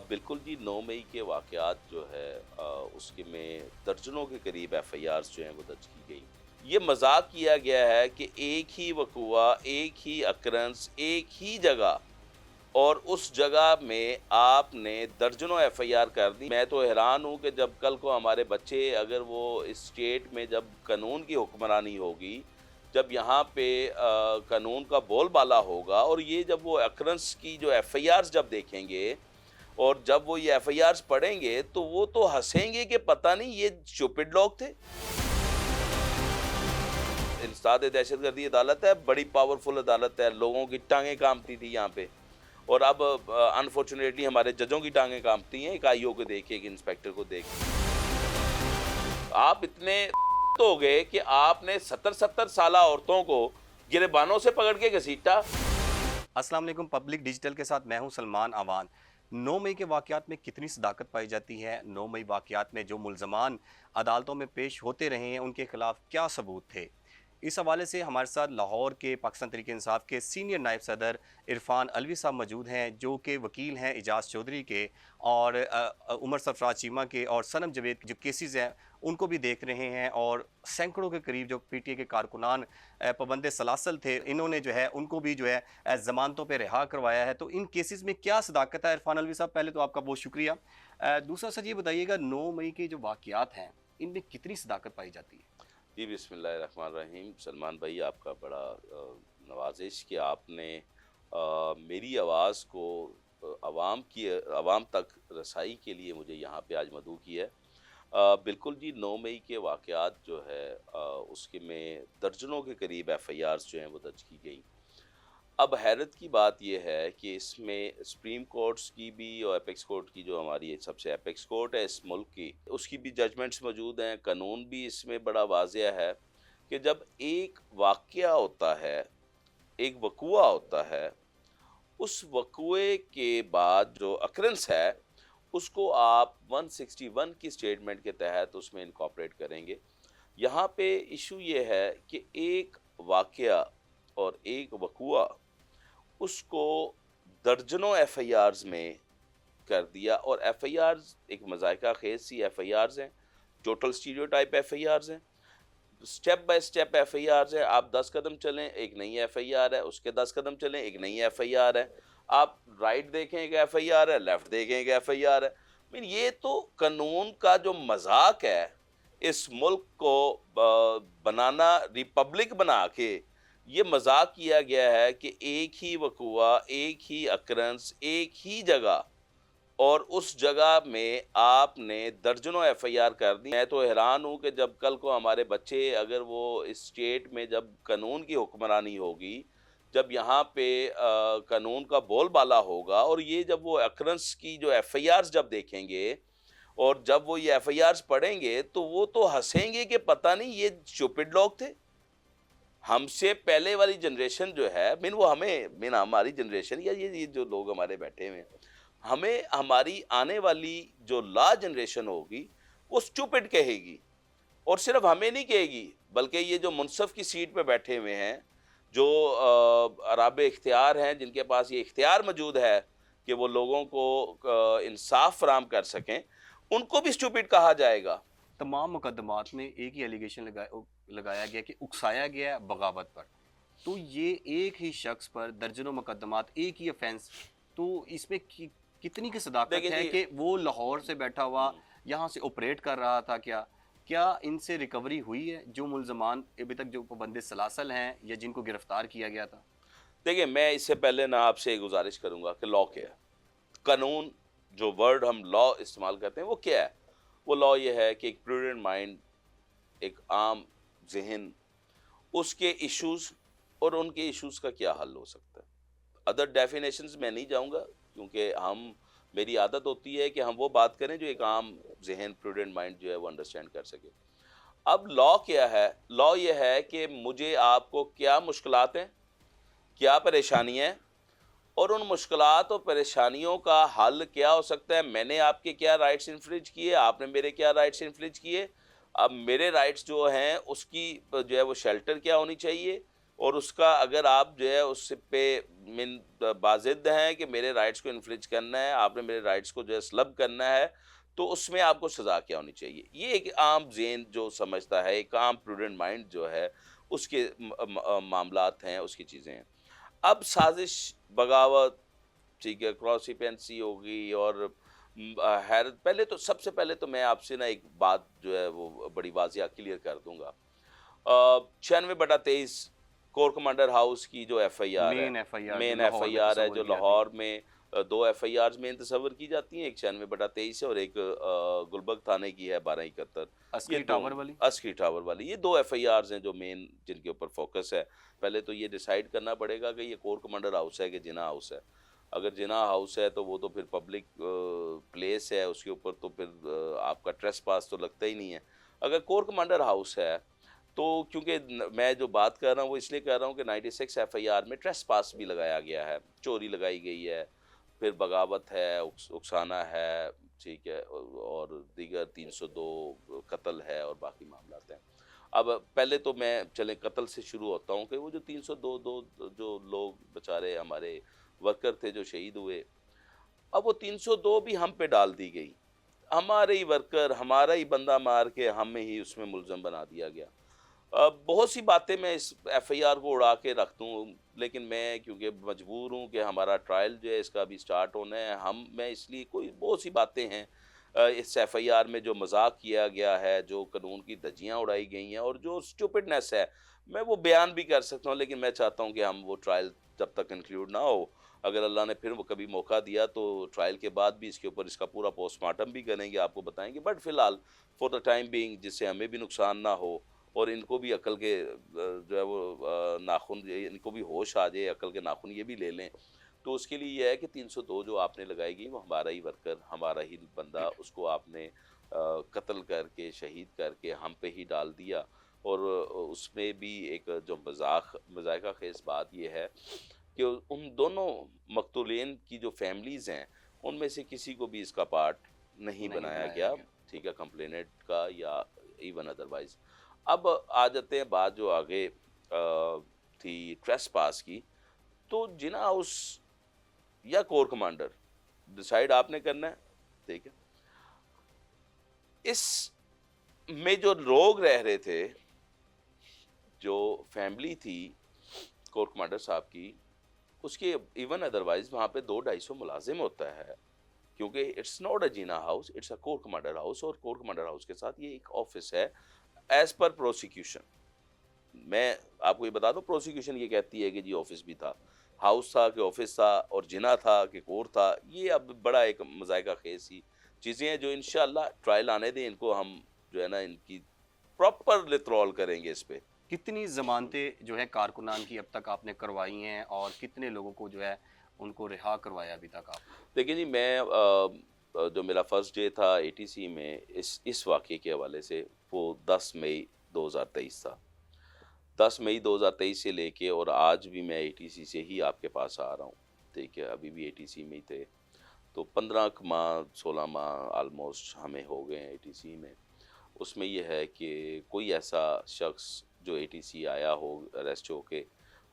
बिल्कुल जी, 9 मई के वाक़यात जो है उसके में दर्जनों के करीब एफ़आईआर्स जो हैं वो दर्ज की गई। ये मज़ाक किया गया है कि एक ही वक़्वा, एक ही अकरेंस, एक ही जगह और उस जगह में आपने दर्जनों एफ़आईआर कर दी। मैं तो हैरान हूँ कि जब कल को हमारे बच्चे अगर वो इस स्टेट में जब कानून की हुक्मरानी होगी, जब यहाँ पे कानून का बोलबाला होगा और ये जब वो अकरेंस की जो एफ़आईआर्स जब देखेंगे और जब वो ये एफआईआर्स पढ़ेंगे, तो वो तो हँसेंगे कि पता नहीं ये स्टूपिड लोग थे। इंसदाद दहशतगर्दी अदालत है, बड़ी पावरफुल अदालत है, लोगों की टाँगें काँपती थी यहाँ पे और अब अनफॉर्चुनेटली हमारे जजों की टाँगें काँपती हैं, एक आईओ को देख के, एक इंस्पेक्टर को देख के। आप इतने तो हो गए कि आपने 70-70 साला औरतों को गिरबानों से पकड़ के घसीटा। अस्सलाम वालेकुम। पब्लिक डिजिटल के साथ मैं हूं सलमान अवान। 9 मई के वाक़यात में कितनी सदाकत पाई जाती है? 9 मई वाक़यात में जो मुल्ज़मान अदालतों में पेश होते रहे हैं, उनके खिलाफ क्या सबूत थे? इस हवाले से हमारे साथ लाहौर के पाकिस्तान तहरीक इंसाफ के सीनियर नायब सदर इरफान अलवी साहब मौजूद हैं, जो कि वकील हैं एजाज चौधरी के और उमर सरफराज चीमा के और सनम जवेद के जो केसेस हैं उनको भी देख रहे हैं। और सैकड़ों के करीब जो पीटीए के कारकुनान पाबंद सलासल थे, इन्होंने जो है उनको भी जो है ज़मानतों पे रिहा करवाया है। तो इन केसेस में क्या सदाकत है? इरफान अलवी साहब, पहले तो आपका बहुत शुक्रिया। दूसरा सर ये बताइएगा, 9 मई के जो वाक़यात हैं, इनमें कितनी सदाकत पाई जाती है? जी, बिस्मिल्लाहिर्रहमानिर्रहीम। सलमान भाई, आपका बड़ा नवाज़िश कि आपने मेरी आवाज़ को अवाम तक रसाई के लिए मुझे यहाँ पे आज मदऊ किया है। बिल्कुल जी, 9 मई के वाक़यात जो है उसके में दर्जनों के करीब एफ़आईआर्स जो हैं वो दर्ज की गई। अब हैरत की बात ये है कि इसमें सुप्रीम कोर्ट्स की भी और एपेक्स कोर्ट की, जो हमारी ये सबसे एपेक्स कोर्ट है इस मुल्क की, उसकी भी जजमेंट्स मौजूद हैं। कानून भी इसमें बड़ा वाज़िया है कि जब एक वाक़या होता है, एक वक़ूआ होता है, उस वक़ूए के बाद जो अकरेंस है, उसको आप 161 की स्टेटमेंट के तहत उसमें इनकॉर्पोरेट करेंगे। यहाँ पे इश्यू ये है कि एक वाक़या और एक वक़ूआ, उसको दर्जनों एफआईआर्स में कर दिया और एफआईआर्स एक मज़ायका ख़ेज़ सी एफआईआर्स हैं, टोटल स्टीरियोटाइप एफआईआर्स हैं, स्टेप बाय स्टेप एफआईआर्स हैं। आप 10 कदम चलें, एक नई एफआईआर है, उसके 10 कदम चलें, एक नई एफआईआर है। आप राइट देखें, एक एफआईआर है, लेफ्ट देखें, एक एफआईआर है। मीन ये तो कानून का जो मज़ाक है, इस मुल्क को बनाना, रिपब्लिक बना के ये मज़ाक किया गया है कि एक ही वक़ूआ, एक ही अकरेंस, एक ही जगह और उस जगह में आपने दर्जनों एफआईआर कर दी। मैं तो हैरान हूँ कि जब कल को हमारे बच्चे अगर वो इस स्टेट में जब कानून की हुक्मरानी होगी, जब यहाँ पे कानून का बोलबाला होगा और ये जब वो अकरेंस की जो एफआईआर्स जब देखेंगे और जब वो ये एफआईआर्स पढ़ेंगे, तो वो तो हँसेंगे कि पता नहीं ये स्टूपिड लोग थे। हमसे पहले वाली जनरेशन जो है, हमारी जनरेशन या ये जो लोग हमारे बैठे हुए हैं, हमें हमारी आने वाली जो ला जनरेशन होगी, वो स्टूपिड कहेगी और सिर्फ हमें नहीं कहेगी, बल्कि ये जो मुनसफ की सीट पे बैठे हुए हैं, जो अराब इख्तियार हैं, जिनके पास ये इख्तियार मौजूद है कि वो लोगों को इंसाफ फराहम कर सकें, उनको भी स्टूपिड कहा जाएगा। तमाम मुकदमात में एक ही एलिगेशन लगाया गया कि उकसाया गया है बगावत पर। तो ये एक ही शख्स पर दर्जनों मुकदमात, एक ही ऑफेंस, तो इसमें कितनी की सदाकत देखिए है जी। कि वो लाहौर से बैठा हुआ यहाँ से ऑपरेट कर रहा था? क्या इनसे रिकवरी हुई है, जो मुल्जमान अभी तक जो पाबंद सलासल हैं या जिनको गिरफ्तार किया गया था? देखिए, मैं इससे पहले ना आपसे एक गुज़ारिश करूँगा कि लॉ क्या है? कानून, जो वर्ड हम लॉ इस्तेमाल करते हैं, वो क्या है? वो लॉ ये है कि एक प्रूडेंट माइंड, एक आम ज़हन, उसके इश्यूज़ और उनके इश्यूज़ का क्या हल हो सकता है। अदर डेफिनेशंस मैं नहीं जाऊँगा, क्योंकि मेरी आदत होती है कि हम वो बात करें जो एक आम ज़हन, प्रूडेंट माइंड जो है वो अंडरस्टैंड कर सके। अब लॉ क्या है? लॉ ये है कि मुझे आपको क्या मुश्किलात हैं, क्या परेशानियाँ हैं और उन मुश्किलात और परेशानियों का हल क्या हो सकता है। मैंने आपके क्या राइट्स इन्फ्रिंज किए, आपने मेरे क्या राइट्स इन्फ्रिंज किए। अब मेरे राइट्स जो हैं उसकी जो है वो शेल्टर क्या होनी चाहिए, और उसका अगर आप जो है उस पे मिन बाज़िद हैं कि मेरे राइट्स को इन्फ्रिंज करना है, आपने मेरे राइट्स को जो है स्लब करना है, तो उसमें आपको सज़ा क्या होनी चाहिए? ये एक आम ज़ेन जो समझता है, एक आम प्रूडेंट माइंड जो है, उसके मामलात हैं, उसकी चीज़ें हैं। अब साज़िश, बगावत, ठीक है, क्रॉस-हिपेंसी होगी और हैरत, पहले तो सबसे पहले तो मैं आपसे ना एक बात जो है वो बड़ी वाज़िया क्लियर कर दूँगा। 96/23 कोर कमांडर हाउस की जो एफआईआर है, मेन एफआईआर जो मेन लाहौर में एफआईआर है तस्वुर जो की जाती लाहौर में 2 एफआईआर्स मेन तस्वर की जाती हैं, एक 96/23 है और एक गुलबर्ग थाने की है 1271। ये अस्करी 2 टावर वाली। अस्करी टावर वाली, ये 2 एफआईआर्स हैं जो मेन जिनके ऊपर फोकस है। पहले तो ये डिसाइड करना पड़ेगा कि ये कोर कमांडर हाउस है कि जिना हाउस है। अगर जिना हाउस है तो वो तो फिर पब्लिक प्लेस है, उसके ऊपर तो फिर आपका ट्रेसपास तो लगता ही नहीं है। अगर कोर कमांडर हाउस है तो क्योंकि मैं जो बात कर रहा हूँ वो इसलिए कर रहा हूँ कि 96 एफआईआर में ट्रेसपास भी लगाया गया है, चोरी लगाई गई है, फिर बगावत है, उकसाना है, ठीक है, और दीगर 302 कत्ल है और बाकी मामलात हैं। अब पहले तो मैं चले कत्ल से शुरू होता हूँ कि वो जो 302 जो लोग बेचारे हमारे वर्कर थे जो शहीद हुए, अब वो 302 भी हम पे डाल दी गई। हमारे ही वर्कर, हमारा ही बंदा मार के हमें ही उसमें मुल्ज़म बना दिया गया। बहुत सी बातें मैं इस एफआईआर को उड़ा के रख दूँ, लेकिन मैं क्योंकि मजबूर हूँ कि हमारा ट्रायल जो है इसका अभी स्टार्ट होना है, मैं इसलिए कोई बहुत सी बातें हैं इस एफआईआर में जो मज़ाक किया गया है, जो कानून की धज्जियाँ उड़ाई गई हैं और जो स्टूपिडनेस है, मैं वो बयान भी कर सकता हूँ, लेकिन मैं चाहता हूँ कि हम वो ट्रायल जब तक कंक्लूड ना हो, अगर अल्लाह ने फिर वो कभी मौका दिया तो ट्रायल के बाद भी इसके ऊपर इसका पूरा पोस्टमार्टम भी करेंगे, आपको बताएँगे। बट फिलहाल फॉर द टाइम बीइंग, जिससे हमें भी नुकसान ना हो और इनको भी अकल के जो है वो नाखून, इनको भी होश आ जाए, अकल के नाखून ये भी ले लें। तो उसके लिए ये है कि 302 जो आपने लगाई गई वो हमारा ही वर्कर, हमारा ही बंदा, उसको आपने कत्ल करके, शहीद करके हम पे ही डाल दिया। और उसमें भी एक जो मज़ाहिका ख़ेज़ बात ये है कि उन दोनों मक़तूलीन की जो फैमिलीज़ हैं, उनमें से किसी को भी इसका पार्ट नहीं नहीं बनाया बनाया गया, गया। ठीक है, कंप्लेनेंट का या इवन अदरवाइज़। अब आ जाते हैं बात जो आगे थी ट्रेसपास की, तो जिना हाउस या कोर कमांडर डिसाइड आपने करना है, ठीक है। इस में जो लोग रह रहे थे, जो फैमिली थी कोर कमांडर साहब की, उसके इवन अदरवाइज वहाँ पे 200-250 मुलाजिम होता है, क्योंकि it's not a Jinnah house, it's a corps commander house, और कोर कमांडर हाउस के साथ ये एक ऑफिस है एज पर प्रोसिक्यूशन। मैं आपको ये बता दूं, प्रोसिक्यूशन ये कहती है कि जी ऑफिस भी था, हाउस था कि ऑफिस था, और जिना था कि कोर था। ये अब बड़ा एक मजायका खेज सी चीज़ें हैं जो इंशाल्लाह ट्रायल आने दें, इनको हम जो है ना इनकी प्रॉपर लिथरॉल करेंगे इस पे। कितनी ज़मानतें जो है कारकुनान की अब तक आपने करवाई हैं और कितने लोगों को जो है उनको रिहा करवाया अभी तक आपने? देखिए जी, मैं जो मेरा फर्स्ट डे था एटीसी में इस वाक़ये के हवाले से, वो 10 मई 2023 था। 10 मई 2023 से लेके और आज भी मैं एटीसी से ही आपके पास आ रहा हूँ, ठीक है? अभी भी एटीसी में ही थे। तो 15 क माह, 16 माह ऑलमोस्ट हमें हो गए हैं एटीसी में। उसमें ये है कि कोई ऐसा शख्स जो एटीसी आया हो अरेस्ट होके,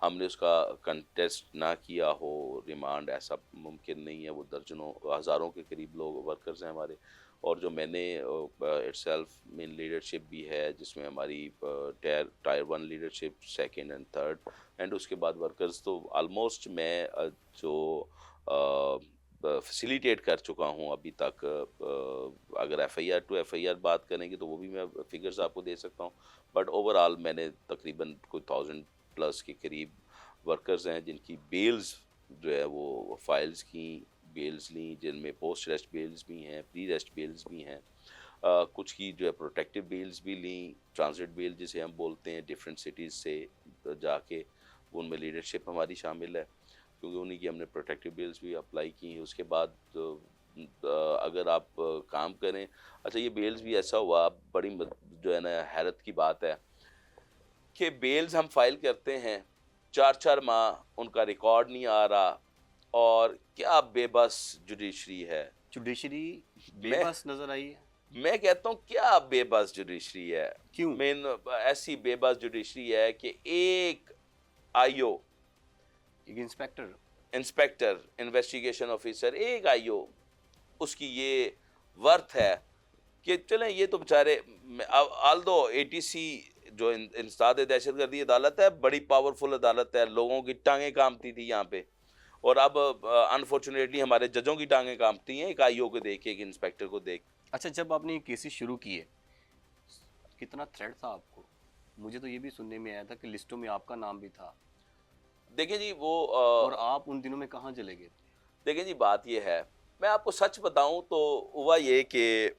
हमने उसका कंटेस्ट ना किया हो, रिमांड, ऐसा मुमकिन नहीं है। वो दर्जनों हज़ारों के करीब लोग वर्कर्स हैं हमारे, और जो मैंने इटसेल्फ मेन लीडरशिप भी है जिसमें हमारी tyre 1 leadership, second and third, and उसके बाद वर्कर्स, तो ऑलमोस्ट मैं जो फैसिलिटेट कर चुका हूँ अभी तक। अगर एफआईआर टू एफआईआर बात करेंगे तो वो भी मैं फिगर्स आपको दे सकता हूँ, बट ओवरऑल मैंने तकरीबन कोई 1000+ के करीब वर्कर्स हैं जिनकी बेल्स जो है वो फाइल्स की बेल्स ली, जिनमें पोस्ट रेस्ट बेल्स भी हैं, प्री रेस्ट बेल्स भी हैं। कुछ की जो है प्रोटेक्टिव बेल्स भी ली, ट्रांजिट बेल जिसे हम बोलते हैं, डिफरेंट सिटीज़ से जाके, उनमें लीडरशिप हमारी शामिल है, क्योंकि उन्हीं की हमने प्रोटेक्टिव बिल्स भी अप्लाई की। उसके बाद अगर आप काम करें, अच्छा ये बेल्स भी ऐसा हुआ, बड़ी जो है ना हैरत की बात है कि बेल्स हम फाइल करते हैं, 4-4 माह उनका रिकॉर्ड नहीं आ रहा, और क्या बेबस जुडिशरी है। जुडिशरी मैं बेबस नज़र आई है? मैं कहता हूँ क्या बेबस जुडिशरी है। क्यों? मेन ऐसी बेबस जुडिशरी है कि एक आईओ, एक इंस्पेक्टर, इंस्पेक्टर, इन्वेस्टिगेशन ऑफिसर, एक आईओ, उसकी ये वर्थ है कि चलें ये तो बेचारे, आल्दो एटीसी जो इंसदाद दहशतगर्दी अदालत है बड़ी पावरफुल अदालत है, लोगों की टांगें कांपती थी यहाँ पे, और अब अनफॉर्चुनेटली हमारे जजों की टांगें कांपती हैं एक आईओ को देख के, एक इंस्पेक्टर को देख। अच्छा, जब आपने ये केसेस शुरू किए कितना थ्रेट था आपको? मुझे तो ये भी सुनने में आया था कि लिस्टों में आपका नाम भी था। देखें जी वो और आप उन दिनों में कहाँ चले गए थे? देखें जी बात ये है, मैं आपको सच बताऊं तो हुआ ये कि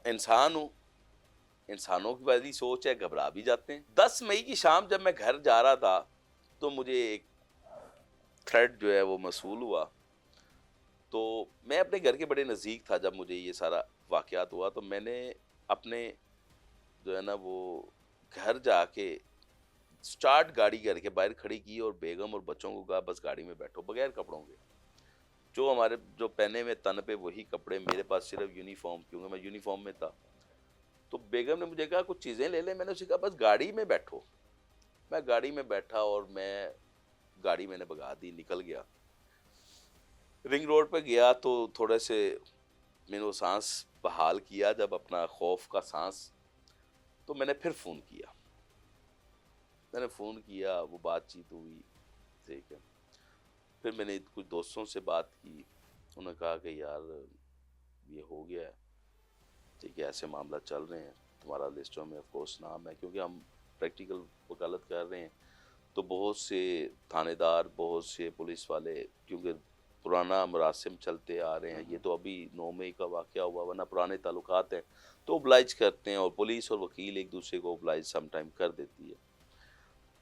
इंसान हूँ, इंसानों की बड़ी सोच है, घबरा भी जाते हैं। 10 मई की शाम जब मैं घर जा रहा था तो मुझे एक थ्रेट जो है वो मसूल हुआ। तो मैं अपने घर के बड़े नज़दीक था जब मुझे ये सारा वाक़यात हुआ, तो मैंने अपने जो है ना वो घर जाके स्टार्ट गाड़ी करके बाहर खड़ी की और बेगम और बच्चों को कहा बस गाड़ी में बैठो बगैर कपड़ों के, जो हमारे जो पहने में तन पे वही कपड़े, मेरे पास सिर्फ यूनिफॉर्म, क्योंकि मैं यूनिफॉर्म में था। तो बेगम ने मुझे कहा कुछ चीज़ें ले ले, मैंने उसे कहा बस गाड़ी में बैठो। मैं गाड़ी में बैठा और मैं गाड़ी मैंने भगा दी, निकल गया। रिंग रोड पे गया तो थोड़े से मैंने वो सांस बहाल किया, जब अपना खौफ का सांस, तो मैंने फिर फ़ोन किया, वो बातचीत हुई, ठीक है। फिर मैंने कुछ दोस्तों से बात की, उन्होंने कहा कि यार ये हो गया है, ठीक है, ऐसे मामला चल रहे हैं, तुम्हारा लिस्टों में ऑफ कोर्स नाम है, क्योंकि हम प्रैक्टिकल वकालत कर रहे हैं, तो बहुत से थानेदार, बहुत से पुलिस वाले, क्योंकि पुराना मरासिम चलते आ रहे हैं, ये तो अभी 9 मई का वाक़या हुआ, वरना पुराने ताल्लुकात हैं, तो ओब्लाइज करते हैं, और पुलिस और वकील एक दूसरे को ओब्लाइज सम टाइम कर देती है।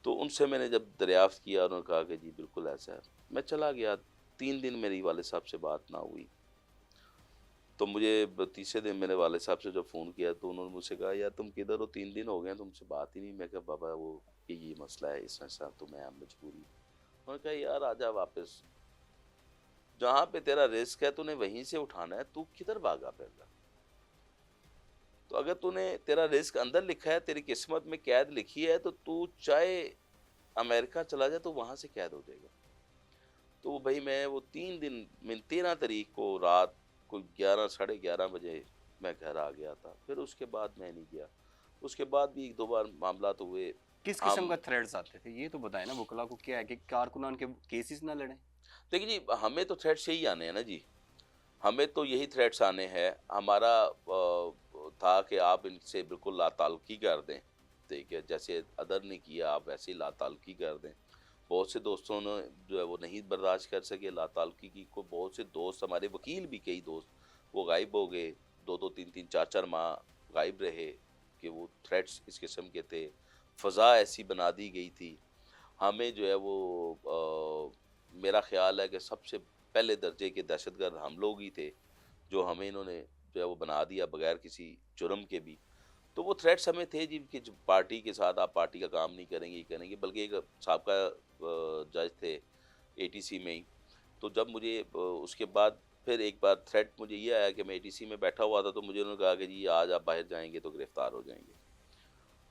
तो उनसे मैंने जब दरियाफ़्त किया, उन्होंने कहा कि जी बिल्कुल ऐसा है। मैं चला गया, 3 दिन मेरी वाले साहब से बात ना हुई। तो मुझे तीसरे दिन मेरे वाले साहब से जब फ़ोन किया तो उन्होंने मुझसे कहा यार तुम किधर हो, 3 दिन हो गए हैं तुमसे बात ही नहीं। मैं कहा बाबा वो ये मसला है, इस ऐसा तो मैं मजबूरी। उन्होंने कहा यार आजा वापस, जहाँ पे तेरा रिस्क है तूने वहीं से उठाना है, तू किधर भागा फिर रहा? तो अगर तूने तेरा रिस्क अंदर लिखा है, तेरी किस्मत में कैद लिखी है, तो तू चाहे अमेरिका चला जाए तो वहाँ से कैद हो जाएगा। तो भाई मैं वो 3 दिन, मैं 13 तारीख को रात को 11 साढ़े 11 बजे मैं घर आ गया था। फिर उसके बाद मैं नहीं गया। उसके बाद भी 1-2 बार मामला तो हुए। किस किस्म का थ्रेट्स आते थे ये तो बताएं ना, वकला को क्या है कि कारकुनान के केसेस ना लड़ें? देखिए जी, हमें तो थ्रेट्स यही आने हैं ना जी, हमें तो यही थ्रेट्स आने हैं। हमारा था कि आप इनसे बिल्कुल लाताल्लुकी कर दें, ठीक है, जैसे अदर ने किया आप वैसे ही लाताल्लुकी कर दें। बहुत से दोस्तों ने जो है वो नहीं बर्दाश्त कर सके लाताल्लुकी की को। बहुत से दोस्त, हमारे वकील भी कई दोस्त वो गायब हो गए, 2-2 3-3 4-4 माह गायब रहे कि वो थ्रेट्स इस किस्म के थे। फ़ज़ा ऐसी बना दी गई थी। हमें जो है वो मेरा ख़्याल है कि सबसे पहले दर्जे के दहशतगर्द हम लोग ही थे, जो हमें इन्होंने जो है वो बना दिया बगैर किसी जुर्म के भी। तो वो थ्रेट्स हमें थे जी कि जो पार्टी के साथ आप पार्टी का काम नहीं करेंगे, ये करेंगे। बल्कि एक साहब का जज थे एटीसी में ही, तो जब मुझे उसके बाद फिर एक बार थ्रेट मुझे ये आया कि मैं एटीसी में बैठा हुआ था, तो मुझे उन्होंने कहा कि जी आज आप बाहर जाएंगे तो गिरफ्तार हो जाएंगे।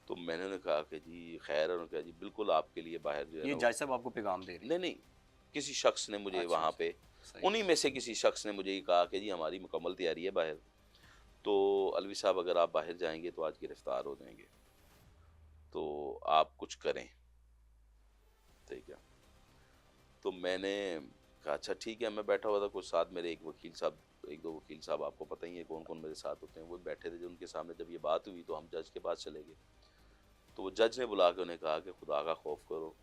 तो मैंने उन्हें कहा कि जी खैर, उन्होंने कहा जी बिल्कुल आपके लिए बाहर जो है ये ना जज साहब आपको पैगाम दे रहे हैं? नहीं नहीं, किसी शख्स ने मुझे अच्छा, वहाँ पे, सही। उन्हीं में से किसी शख्स ने मुझे ये कहा कि जी हमारी मुकम्मल तैयारी है बाहर, तो अलवी साहब अगर आप बाहर जाएंगे तो आज गिरफ्तार हो जाएंगे, तो आप कुछ करें, ठीक है। तो मैंने कहा अच्छा ठीक है। मैं बैठा हुआ था, कुछ साथ मेरे एक वकील साहब, एक दो वकील साहब, आपको पता ही है कौन कौन मेरे साथ होते हैं, वो बैठे थे। जो उनके सामने जब ये बात हुई तो हम जज के पास चले गए। तो वो जज ने बुला के उन्हें कहा कि खुदा का खौफ करो,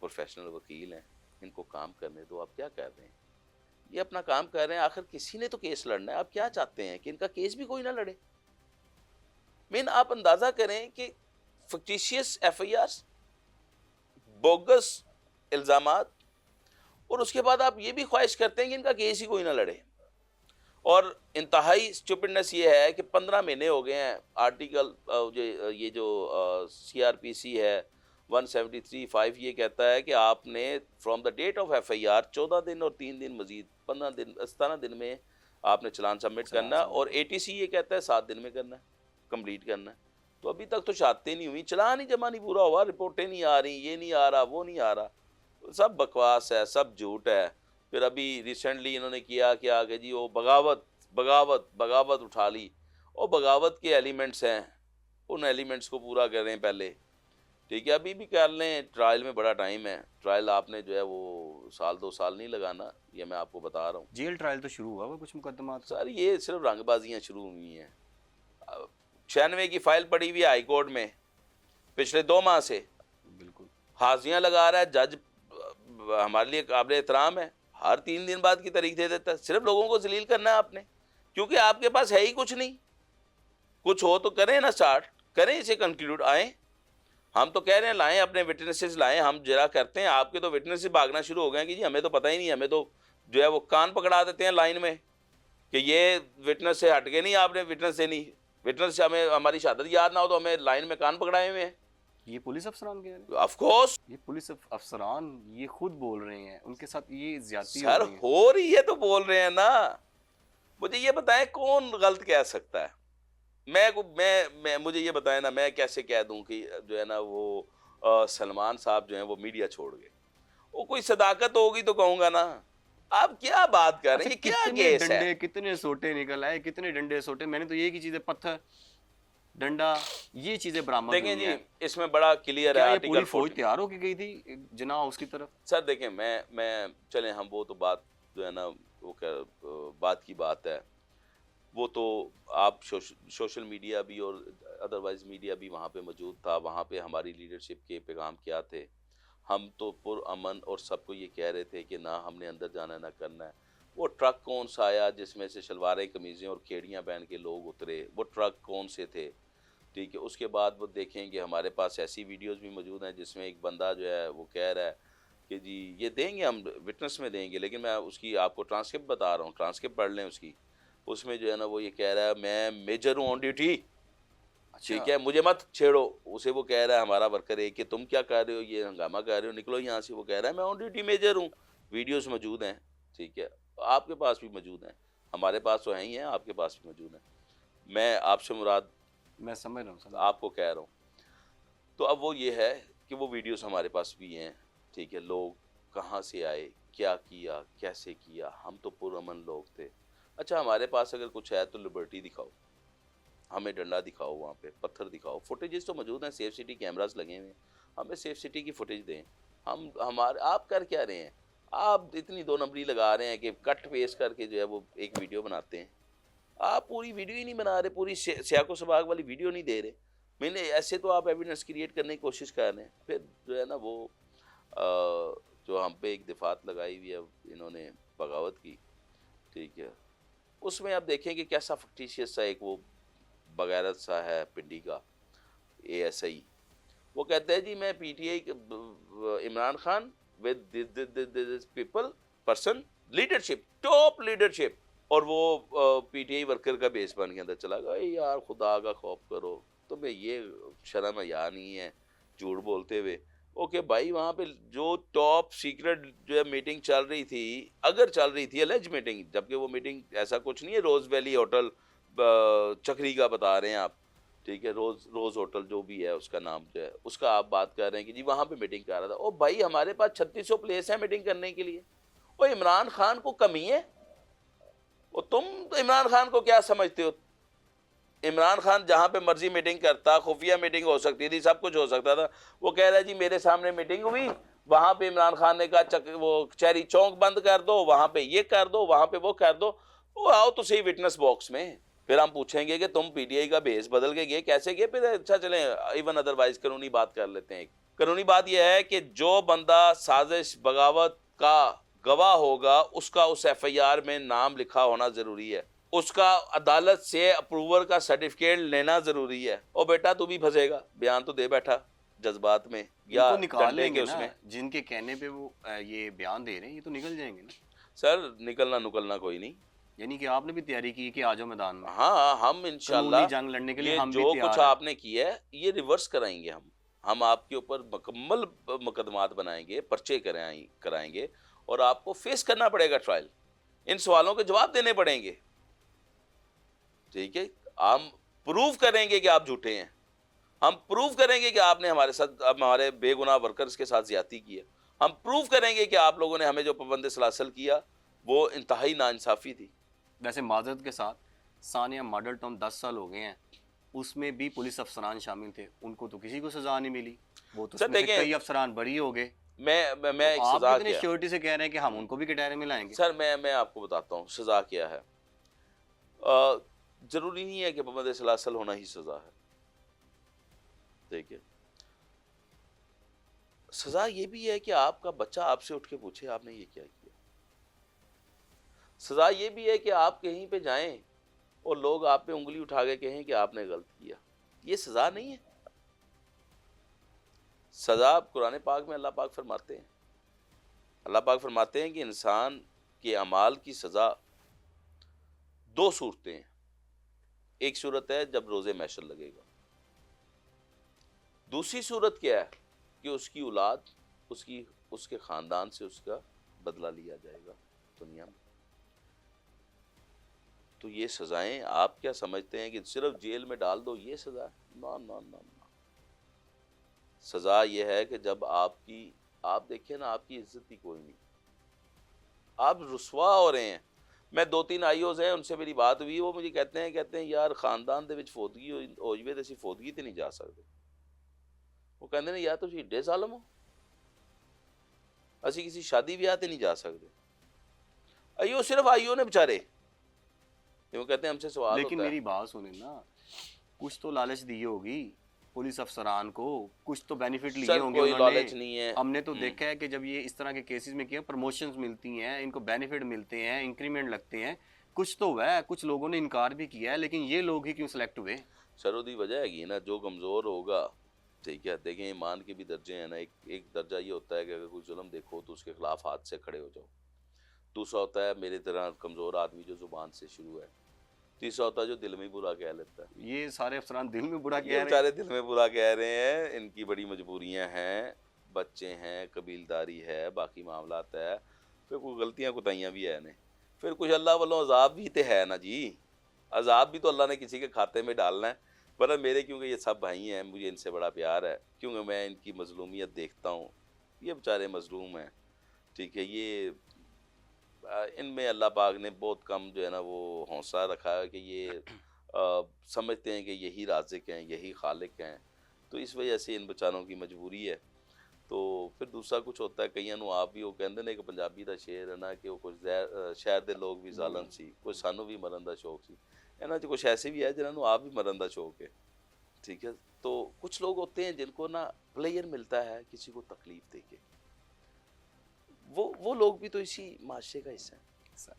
प्रोफेशनल वकील हैं, इनको काम करने दो। आप क्या कर रहे हैं, ये अपना काम कर रहे हैं, आखिर किसी ने तो केस लड़ना है, आप क्या चाहते हैं कि इनका केस भी कोई ना लड़े? मीन आप अंदाजा करें कि फिक्टिशियस एफआईआर, बोगस इल्जामात, और उसके बाद आप ये भी ख्वाहिश करते हैं कि इनका केस ही कोई ना लड़े। और इंतहाई स्टूपिडनेस ये है कि 15 महीने हो गए हैं, आर्टिकल ये जो सीआरपीसी है 173(5) ये कहता है कि आपने from the date of FIR 14 दिन और 3 दिन मजीद 15 दिन 17 दिन में आपने चलान सबमिट करना है, और एटीसी ये कहता है 7 दिन में करना है, कंप्लीट करना है। तो अभी तक तो शहादतें नहीं हुई, चलान ही जमा नहीं पूरा हुआ, रिपोर्टें नहीं आ रही, ये नहीं आ रहा, वो नहीं आ रहा। सब बकवास है, सब झूठ है। फिर अभी रिसेंटली इन्होंने किया क्या कि जी वो बगावत बगावत बगावत उठा ली। और बगावत के एलिमेंट्स हैं, उन एलिमेंट्स को पूरा करें पहले। ठीक है, अभी भी कर लें, ट्रायल में बड़ा टाइम है। ट्रायल आपने जो है वो साल 2 साल नहीं लगाना, ये मैं आपको बता रहा हूँ। जेल ट्रायल तो शुरू हुआ हुआ कुछ मुकदमात का। सर ये सिर्फ रंगबाजियां शुरू हुई हैं। 96 की फाइल पड़ी हुई है हाई कोर्ट में पिछले 2 माह से। बिल्कुल। हाजियां लगा रहा है जज, हमारे लिए काबिल एहतराम है, हर 3 दिन बाद की तारीख दे देता है। सिर्फ लोगों को जलील करना है आपने, क्योंकि आपके पास है ही कुछ नहीं। कुछ हो तो करें ना, स्टार्ट करें, इसे कंक्लूड आए। हम तो कह रहे हैं लाएं अपने विटनेसेस लाएं, हम जरा करते हैं। आपके तो विटनेसेस भागना शुरू हो गए कि जी हमें तो पता ही नहीं, हमें तो जो है वो कान पकड़ा देते हैं लाइन में कि ये विटनेस से हट के नहीं, आपने विटनेस से नहीं, विटनेस से हमें हमारी शहादत याद ना हो तो हमें लाइन में कान पकड़ाए हुए हैं। ये पुलिस अफसरान कह रहे हैं, ऑफ कोर्स ये पुलिस अफसरान ये खुद बोल रहे हैं उनके साथ ये ज्यादती हो सर रही है। हो रही है तो बोल रहे हैं ना। मुझे ये बताएं कौन गलत कह सकता है? मैं मुझे ये बताएं ना, मैं कैसे कह दूं कि जो है ना वो सलमान साहब जो है वो मीडिया छोड़ गए। वो कोई सदाकत होगी तो कहूंगा ना। आप क्या बात कर रहे हैं, ये क्या कितने केस है? डंडे कितने सोटे निकल आए, कितने डंडे सोटे, मैंने तो ये की चीजें, पत्थर डंडा ये चीजें बरामद देखें हुई जी, हैं। इसमें बड़ा क्लियर है क्या ये आर्टिकल पूरी फौज 14। तैयार होके गई थी जना हाउस की तरफ? सर देखें, मैं चलें, हम वो तो बात जो है ना वो क्या बात की बात है। वो तो आप सोशल मीडिया भी और अदरवाइज मीडिया भी वहाँ पे मौजूद था। वहाँ पे हमारी लीडरशिप के पैगाम क्या थे? हम तो पुरअमन और सबको ये कह रहे थे कि ना हमने अंदर जाना ना करना है। वो ट्रक कौन सा आया जिसमें से शलवारें कमीज़ें और खेड़ियाँ पहन के लोग उतरे? वो ट्रक कौन से थे? ठीक है, उसके बाद वो देखेंगे हमारे पास ऐसी वीडियोस भी मौजूद हैं जिसमें एक बंदा जो है वो कह रहा है कि जी ये देंगे, हम विटनेस में देंगे, लेकिन मैं उसकी आपको ट्रांसक्रिप्ट बता रहा हूँ, ट्रांसक्रिप्ट पढ़ लें उसकी। उसमें जो है ना वो ये कह रहा है मैं मेजर हूँ ऑन ड्यूटी, अच्छा। ठीक है, मुझे मत छेड़ो। उसे वो कह रहा है हमारा वर्कर है कि तुम क्या कर रहे हो, ये हंगामा कर रहे हो, निकलो यहाँ से। वो कह रहा है मैं ऑन ड्यूटी मेजर हूँ। वीडियोस मौजूद हैं, ठीक है, आपके पास भी मौजूद हैं, हमारे पास तो हैं ही हैं, आपके पास भी मौजूद हैं। मैं आपसे मुराद मैं समझ रहा हूँ, समझ आपको कह रहा हूँ। तो अब वो ये है कि वो वीडियोस हमारे पास भी हैं, ठीक है, लोग कहाँ से आए, क्या किया, कैसे किया, हम तो पुरअमन लोग थे। अच्छा, हमारे पास अगर कुछ है तो लिबर्टी दिखाओ, हमें डंडा दिखाओ, वहाँ पे पत्थर दिखाओ। फुटेजेस तो मौजूद हैं, सेफ सिटी कैमरास लगे हुए हैं, हमें सेफ सिटी की फुटेज दें। हम हमारे आप कर क्या रहे हैं? आप इतनी 2 नंबरी लगा रहे हैं कि कट पेस्ट करके जो है वो एक वीडियो बनाते हैं। आप पूरी वीडियो ही नहीं बना रहे, पूरी स्याको सबाग वाली वीडियो नहीं दे रहे। मैंने ऐसे तो आप एविडेंस क्रिएट करने की कोशिश कर रहे हैं, फिर जो है ना वो जो हम पे एक दिफात लगाई हुई है इन्होंने बगावत की, ठीक है, उसमें आप देखेंगे कैसा फक्टिशियस सा एक वो बगैरत सा है पिंडी का एएसआई। वो कहते हैं जी मैं PTI Imran Khan with this people person leadership, top leadership, और वो पीटीआई वर्कर का बेस बन के अंदर चला गया। यार खुदा का खौफ करो, तुम्हें ये शर्म या नहीं है झूठ बोलते हुए? ओके भाई, वहाँ पे जो टॉप सीक्रेट जो है मीटिंग चल रही थी, अगर चल रही थी एलेज मीटिंग, जबकि वो मीटिंग ऐसा कुछ नहीं है, रोज वैली होटल चक्री का बता रहे हैं आप, ठीक है, रोज होटल जो भी है उसका नाम जो है उसका आप बात कर रहे हैं कि जी वहाँ पे मीटिंग कर रहा था। ओ भाई, हमारे पास 3600 प्लेस है मीटिंग करने के लिए। वो इमरान खान को कमी है? वो तुम इमरान खान को क्या समझते हो? इमरान खान जहाँ पे मर्जी मीटिंग करता, खुफिया मीटिंग हो सकती थी, सब कुछ हो सकता था। वो कह रहा है जी मेरे सामने मीटिंग हुई, वहाँ पे इमरान खान ने कहा वो चेरी चौक बंद कर दो, वहाँ पे ये कर दो, वहाँ पे वो कर दो। वो आओ तो सही विटनेस बॉक्स में, फिर हम पूछेंगे कि तुम पीटीआई का बेस बदल के गए, कैसे गए? फिर अच्छा चले इवन अदरवाइज कानूनी बात कर लेते हैं। कानूनी बात यह है कि जो बंदा साजिश बगावत का गवाह होगा उसका उस एफआईआर में नाम लिखा होना जरूरी है, उसका अदालत से अप्रूवल का सर्टिफिकेट लेना जरूरी है। ओ बेटा तू भी फंसेगा, बयान तो दे बैठा जज्बात में या इनको निकाल डंडे के लेंगे ना, उसमें। जिनके कहने पे वो ये बयान दे रहे हैं, ये तो निकल जाएंगे ना। सर निकलना नुकलना कोई नहीं। यानी कि आपने भी तैयारी की कि आ जाओ मैदान में, हाँ, हम कानूनी इंशाल्लाह जंग लड़ने के लिए ये हम भी जो तैयार कुछ हैं। आपने किया है ये रिवर्स कराएंगे। हम आपके ऊपर मुकम्मल मुकदमात बनाएंगे, पर्चे कराएंगे और आपको फेस करना पड़ेगा ट्रायल, इन सवालों के जवाब देने पड़ेंगे, ठीक है। हम प्रूव करेंगे कि आप झूठे हैं, हम प्रूव करेंगे कि आपने हमारे साथ हमारे बेगुनाह वर्कर्स के साथ ज्यादती की है, हम प्रूव करेंगे कि आप लोगों ने हमें जो पाबंद सलासल किया वो इंतहाई नाइंसाफ़ी थी। वैसे माजरत के साथ सानिया मॉडल टाउन 10 साल हो गए हैं, उसमें भी पुलिस अफसरान शामिल थे, उनको तो किसी को सजा नहीं मिली, वो तो सर उसमें से देखें, कई अफसरान बरी हो गए। तो मैं एक आप सज़ा कितने क्या, श्योरिटी से कह रहे हैं कि हम उनको भी कटहरे में लाएंगे? सर मैं आपको बताता हूँ सज़ा क्या है। ज़रूरी नहीं है कि पाबंद सलासल होना ही सज़ा है। देखिए, सज़ा ये भी है कि आपका बच्चा आपसे उठ के पूछे आपने ये क्या किया। सज़ा ये भी है कि आप कहीं पे जाएं और लोग आप पे उंगली उठा के कहें कि आपने गलत किया। ये सज़ा नहीं है। सज़ा कुरान पाक में अल्लाह पाक फरमाते हैं, अल्लाह पाक फरमाते हैं कि इंसान के अमाल की सज़ा 2 सूरतें हैं। एक सूरत है जब रोज़े महशर लगेगा। दूसरी सूरत क्या है कि उसकी औलाद, उसके ख़ानदान से उसका बदला लिया जाएगा दुनिया में। तो ये सज़ाएँ आप क्या समझते हैं कि सिर्फ़ जेल में डाल दो ये सज़ा है? ना, ना, ना, ना। सज़ा ये है कि जब आप देखिए ना, आपकी इज़्ज़त ही कोई नहीं। आप रुसवा हो रहे हैं। मैं 2-3 आईओज़ हैं, उनसे मेरी बात हुई, वो मुझे कहते हैं यार ख़ानदान दे विच फौतगी हो जावे ते असीं फौतगी ते नहीं जा सकदे। वो कहंदे ने यार तुसीं एड्डे ज़ालम हो, असीं किसी शादी ब्याह ते नहीं जा सकदे। आईओ सिर्फ़ आईओ ने बेचारे, वो कहते हैं हमसे सवाल लेकिन होता है। मेरी बात सुने ना, कुछ तो लालच दी होगी पुलिस अफसरान को, कुछ तो बेनिफिट लिए सर होंगे कोई उन्होंने। लालच नहीं है। हमने तो देखा है कि जब ये इस तरह के केसेस में किया, प्रमोशंस मिलती हैं, इनको बेनिफिट मिलते हैं, इंक्रीमेंट लगते हैं, कुछ तो है। कुछ लोगों ने इनकार भी किया है, लेकिन ये लोग ही क्यों सिलेक्ट हुए? सर ओदी वजह हैगी ना, जो कमज़ोर होगा, ठीक है, देखें ईमान के भी दर्जे हैं ना। एक दर्जा ये होता है कि अगर कोई जुल्म देखो तो उसके खिलाफ हाथ से खड़े हो जाओ। दूसरा होता है मेरी तरह कमज़ोर आदमी जो ज़ुबान से शुरू है। तीसरा होता है जो दिल में ही बुरा कह लेता है। ये सारे अफसरान दिल में बुरा ये कह रहे हैं। बेचारे दिल में बुरा कह रहे हैं, इनकी बड़ी मजबूरियां हैं, बच्चे हैं, कबीलदारी है, बाकी मामलात है, फिर कोई गलतियां कुताहियां भी है ने, फिर कुछ अल्लाह वालों अजाब भी तो है ना जी। अजाब भी तो अल्लाह ने किसी के खाते में डालना है। पर मेरे क्योंकि ये सब भाई हैं, मुझे इनसे बड़ा प्यार है, क्योंकि मैं इनकी मजलूमियत देखता हूँ। ये बेचारे मजलूम हैं, ठीक है। ये इनमें अल्लाह पाक ने बहुत कम जो है ना वो हौसला रखा है कि ये समझते हैं कि यही राज़िक हैं, यही खालिक हैं। तो इस वजह से इन बेचारों की मजबूरी है। तो फिर दूसरा कुछ होता है, कईयां नूं आप भी वो कहंदे ने कि पंजाबी दा शेर है ना कि वो कुछ शहर दे लोग भी ज़ालम सी, कुछ सानू भी मरन दा शौक सी। इन्हां च कुछ ऐसे भी है जिन्हां नूं आप भी मरन दा शौक है, ठीक है। तो कुछ लोग होते हैं जिनको ना प्लेयर मिलता है किसी को तकलीफ देके, वो लोग भी तो इसी माशरे का हिस्सा हैं।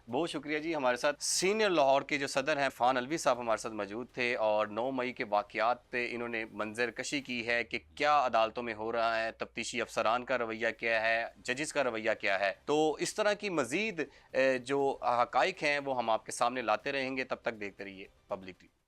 बहुत शुक्रिया जी। हमारे साथ सीनियर लाहौर के जो सदर हैं फ़ान अलवी साहब हमारे साथ मौजूद थे, और 9 मई के वाक़यात पे इन्होंने मंजर कशी की है कि क्या अदालतों में हो रहा है, तफ्तीशी अफसरान का रवैया क्या है, जजेस का रवैया क्या है। तो इस तरह की मज़ीद जो हक़ाइक़ हैं वो हम आपके सामने लाते रहेंगे। तब तक देखते रहिए पब्लिक टीवी।